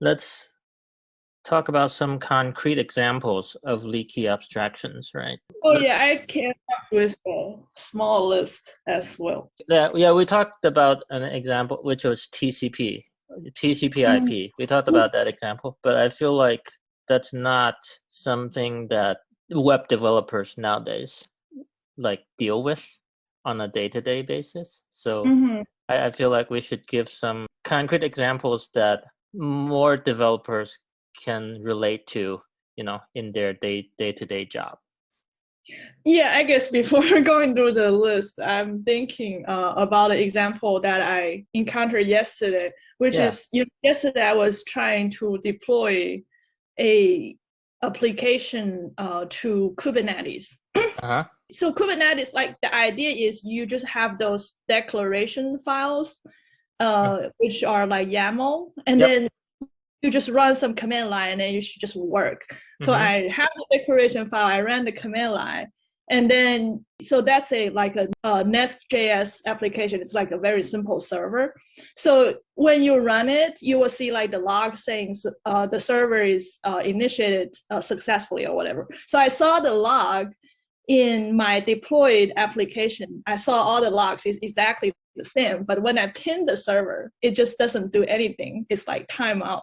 let's talk about some concrete examples of leaky abstractions, right? Oh yeah, I came up with a small list as well. Yeah, we talked about an example which was TCP, Mhm. TCP/IP. We talked about that example, but I feel like that's not something that web developers nowadays like deal with on a day-to-day basis. So Mhm. I feel like we should give some concrete examples that more developers can relate to, in their day-to-day job. Yeah, I guess before going through the list, I'm thinking about an example that I encountered yesterday, which Yeah. is yesterday I was trying to deploy a application to Kubernetes. Uh-huh. So Kubernetes, like the idea is you just have those declaration files, which are like YAML, and Yep. then you just run some command line and then you should just work. So Mm-hmm. I have the declaration file, I ran the command line, and then so that's a Nest.js application. It's like a very simple server. So when you run it, you will see like the log saying the server is initiated successfully or whatever. So I saw the log in my deployed application. I saw all the logs is exactly the same, but when I pin the server, it just doesn't do anything. It's like timeout.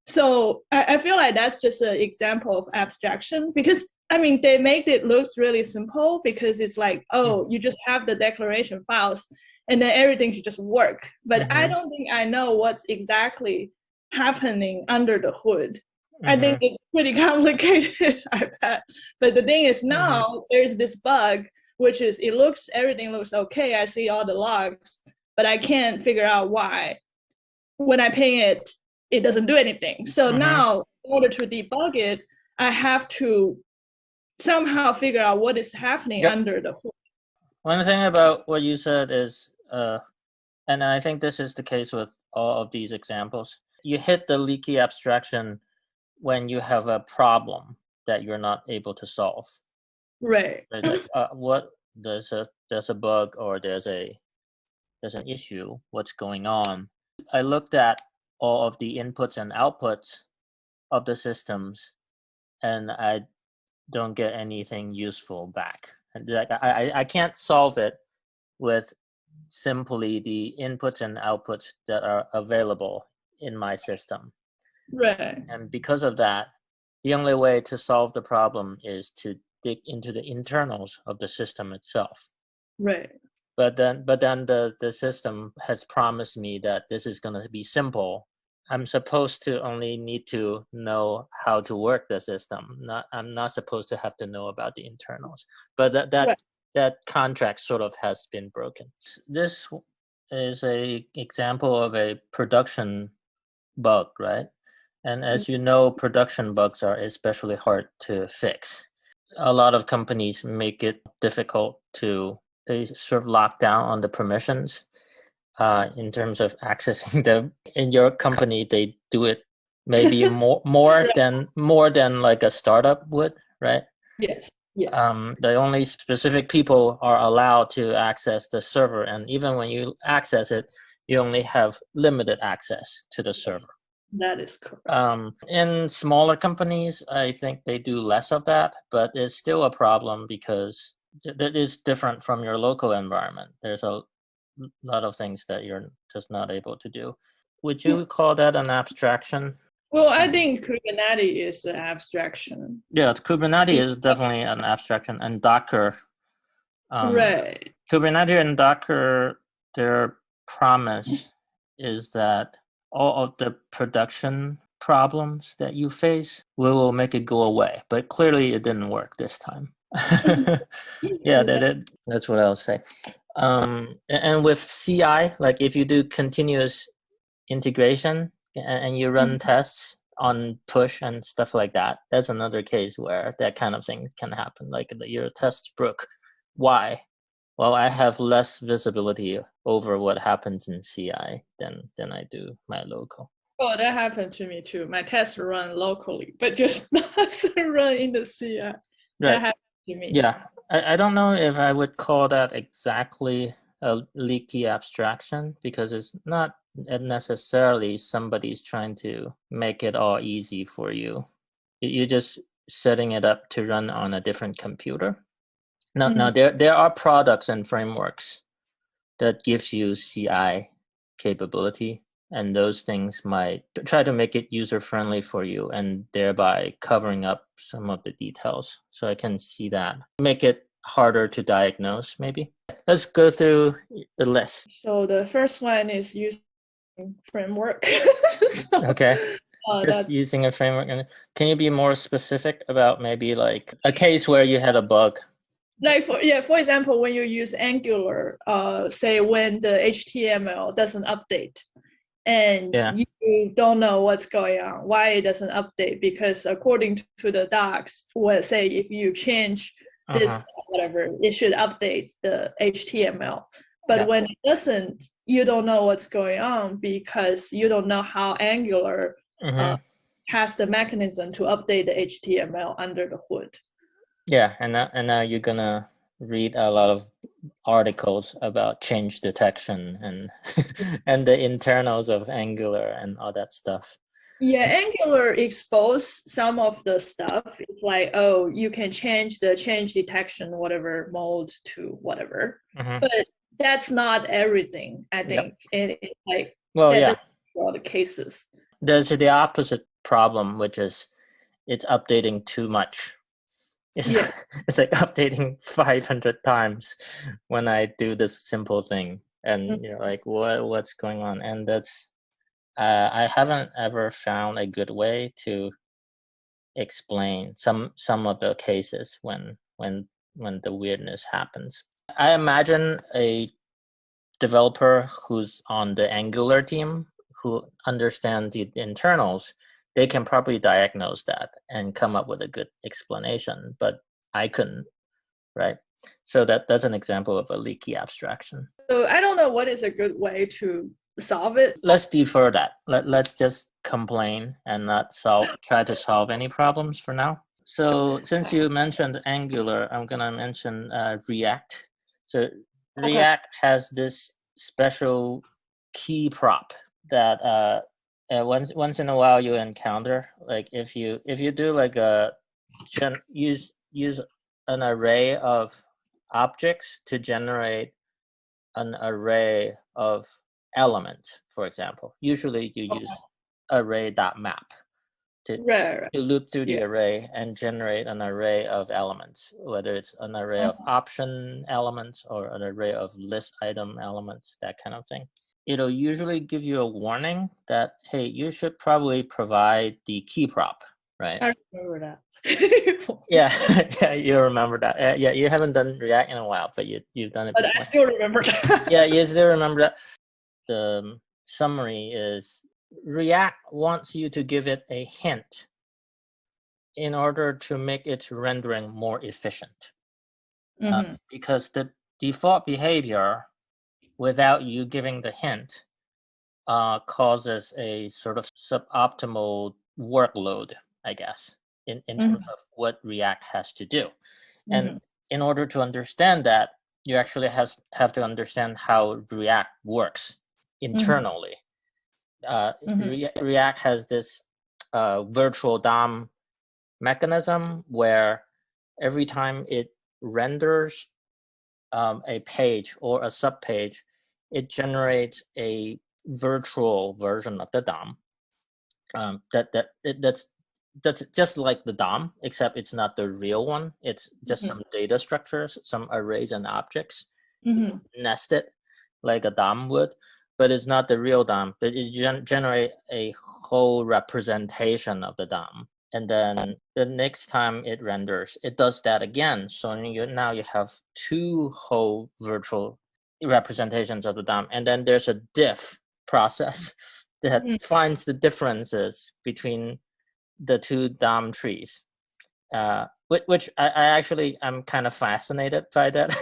So I feel like that's just an example of abstraction because I mean they make it look really simple because it's like, oh, you just have the declaration files and then everything should just work. But I Mm-hmm. don't think I know what's exactly happening under the hood. I think Mm-hmm. it's pretty complicated, I bet. But the thing is Mm-hmm. now there's this bug, which is everything looks okay. I see all the logs, but I can't figure out why when I ping it, it doesn't do anything. So Mm-hmm. now, in order to debug it, I have to somehow figure out what is happening Yep. under the hood. One thing about what you said is, and I think this is the case with all of these examples, you hit the leaky abstraction when you have a problem that you're not able to solve. Right. It's like, what there's a bug or there's an issue. What's going on? I looked at all of the inputs and outputs of the systems, and I don't get anything useful back. And like I can't solve it with simply the inputs and outputs that are available in my system. Right. And because of that, the only way to solve the problem is to dig into the internals of the system itself. Right. But then the system has promised me that this is going to be simple. I'm supposed to only need to know how to work the system. I'm not supposed to have to know about the internals. But Right. that contract sort of has been broken. This is a example of a production bug, right? And as you know, production bugs are especially hard to fix. A lot of companies make it difficult they sort of lock down on the permissions in terms of accessing them. In your company, they do it maybe more than like a startup would, right? Yes. Yes. The only specific people are allowed to access the server, and even when you access it, you only have limited access to the server. That is correct. In smaller companies, I think they do less of that, but it's still a problem because that is different from your local environment. There's a lot of things that you're just not able to do. Would you call that an abstraction? Well, I think Kubernetes is an abstraction. Yeah, Kubernetes is definitely an abstraction, and Docker. Um, Right. Kubernetes and Docker, their promise is that all of the production problems that you face, we will make it go away. But clearly, it didn't work this time. Yeah, that's what I'll say. And with CI, like if you do continuous integration and you run tests on push and stuff like that, that's another case where that kind of thing can happen. Like your tests broke. Why? Well, I have less visibility over what happens in CI than I do my local. Oh, that happened to me too. My tests run locally, but just doesn't run in the CI. That Right. happened to me. Yeah. I don't know if I would call that exactly a leaky abstraction because it's not necessarily somebody's trying to make it all easy for you. You're just setting it up to run on a different computer. Now there are products and frameworks that gives you CI capability, and those things might try to make it user-friendly for you and thereby covering up some of the details. So I can see that. Make it harder to diagnose, maybe. Let's go through the list. So the first one is using framework. Okay. Just using a framework. And can you be more specific about maybe like a case where you had a bug? Like for example, when you use Angular, say when the HTML doesn't update, and you don't know what's going on, why it doesn't update, because according to the docs, well, say if you change this whatever, it should update the HTML. But when it doesn't, you don't know what's going on because you don't know how Angular has the mechanism to update the HTML under the hood. Yeah, and now you're gonna read a lot of articles about change detection and and the internals of Angular and all that stuff. Yeah, Angular exposed some of the stuff. It's like, oh, you can change the change detection, whatever mode to whatever. But that's not everything, I think. And it's like, all the cases. There's the opposite problem, which is it's updating too much. It's like updating 500 times when I do this simple thing, and you're like, what's going on? And that's I haven't ever found a good way to explain some of the cases when the weirdness happens. I imagine a developer who's on the Angular team who understands the internals, they can probably diagnose that and come up with a good explanation, but I couldn't, right? So that's an example of a leaky abstraction. So I don't know what is a good way to solve it. Let's defer that. Let's just complain and not try to solve any problems for now. So since you mentioned Angular, I'm gonna mention React. So React has this special key prop that once in a while you encounter. Like if you do like a use an array of objects to generate an array of elements, for example. Usually you use array.map to loop through the array and generate an array of elements, whether it's an array of option elements or an array of list item elements, that kind of thing. It'll usually give you a warning that, hey, you should probably provide the key prop, right? I remember that. Yeah, you remember that. Yeah, you haven't done React in a while, but you've done it before. But I still remember that. Yeah, you still remember that. The summary is React wants you to give it a hint in order to make its rendering more efficient. Because the default behavior, without you giving the hint, causes a sort of suboptimal workload, I guess, in terms of what React has to do. And in order to understand that, you actually have to understand how React works internally. React has this virtual DOM mechanism where every time it renders a page or a subpage, it generates a virtual version of the DOM. That's just like the DOM, except it's not the real one. It's just some data structures, some arrays and objects nested like a DOM would, but it's not the real DOM. But it generate a whole representation of the DOM. And then the next time it renders, it does that again. So now you have two whole virtual representations of the DOM. And then there's a diff process that finds the differences between the two DOM trees, which I actually am kind of fascinated by that,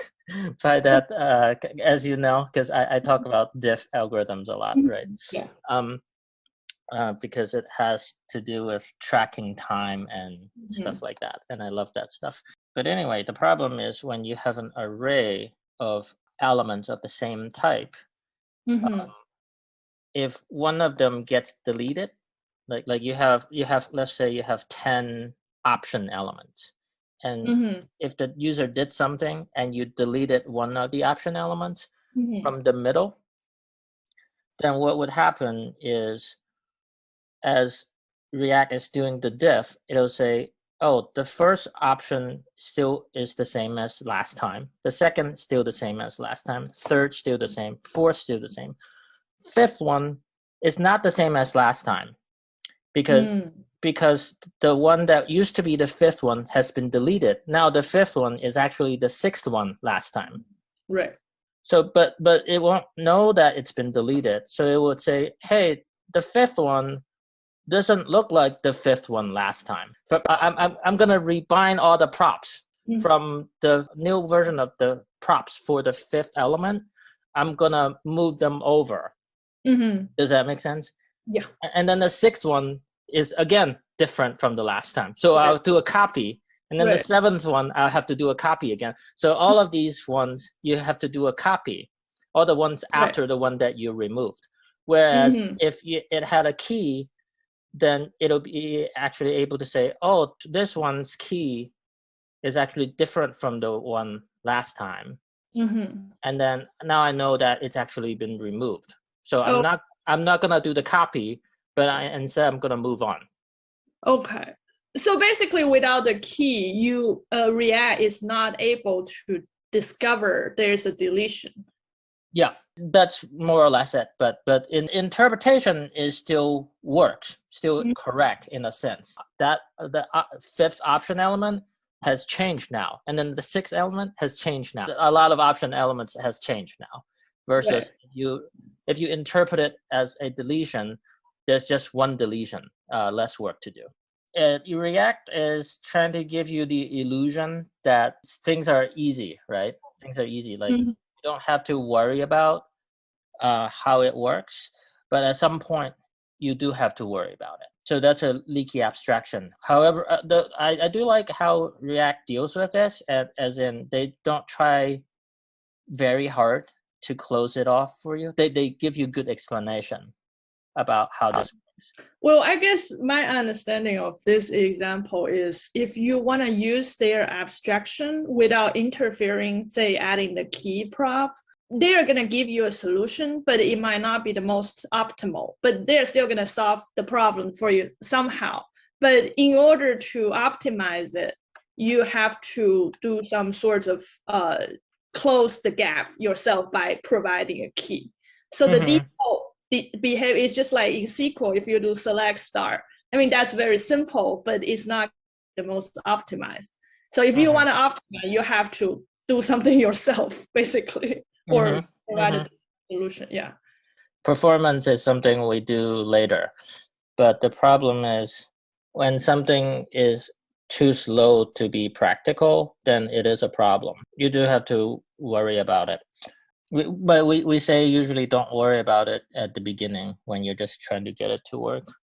as you know, because I talk about diff algorithms a lot, right? Yeah. Because it has to do with tracking time and stuff like that, and I love that stuff. But anyway, the problem is when you have an array of elements of the same type, if one of them gets deleted, like you have let's say you have 10 option elements, and if the user did something and you deleted one of the option elements from the middle, then what would happen is, as React is doing the diff, it'll say, oh, the first option still is the same as last time. The second still the same as last time. Third still the same. Fourth still the same. Fifth one is not the same as last time, because the one that used to be the fifth one has been deleted. Now the fifth one is actually the sixth one last time. Right. So, but it won't know that it's been deleted. So it would say, hey, the fifth one doesn't look like the fifth one last time. But I'm gonna rebind all the props from the new version of the props for the fifth element. I'm gonna move them over. Does that make sense? Yeah. And then the sixth one is again different from the last time. So I'll do a copy. And then the seventh one, I'll have to do a copy again. So all of these ones, you have to do a copy, all the ones after the one that you removed. Whereas if it had a key, then it'll be actually able to say, oh, this one's key is actually different from the one last time. And then now I know that it's actually been removed. So I'm not gonna do the copy, but instead I'm gonna move on. Okay. So basically, without the key, you React is not able to discover there's a deletion. Yeah, that's more or less it. But in interpretation, it still works, still correct in a sense. That the fifth option element has changed now, and then the sixth element has changed now. A lot of option elements has changed now. Versus if you interpret it as a deletion, there's just one deletion, less work to do. React is trying to give you the illusion that things are easy, right? Things are easy, like. You don't have to worry about how it works, but at some point you do have to worry about it. So that's a leaky abstraction. However, I do like how React deals with this, as in they don't try very hard to close it off for you. They give you good explanation about how this works. Well, I guess my understanding of this example is if you want to use their abstraction without interfering, say adding the key prop, they're going to give you a solution, but it might not be the most optimal, but they're still going to solve the problem for you somehow. But in order to optimize it, you have to do some sort of close the gap yourself by providing a key. So the default behavior is just like in SQL, if you do select star. I mean, that's very simple, but it's not the most optimized. So if you want to optimize, you have to do something yourself, basically, or provide a solution. Yeah. Performance is something we do later. But the problem is when something is too slow to be practical, then it is a problem. You do have to worry about it. But we say usually don't worry about it at the beginning when you're just trying to get it to work.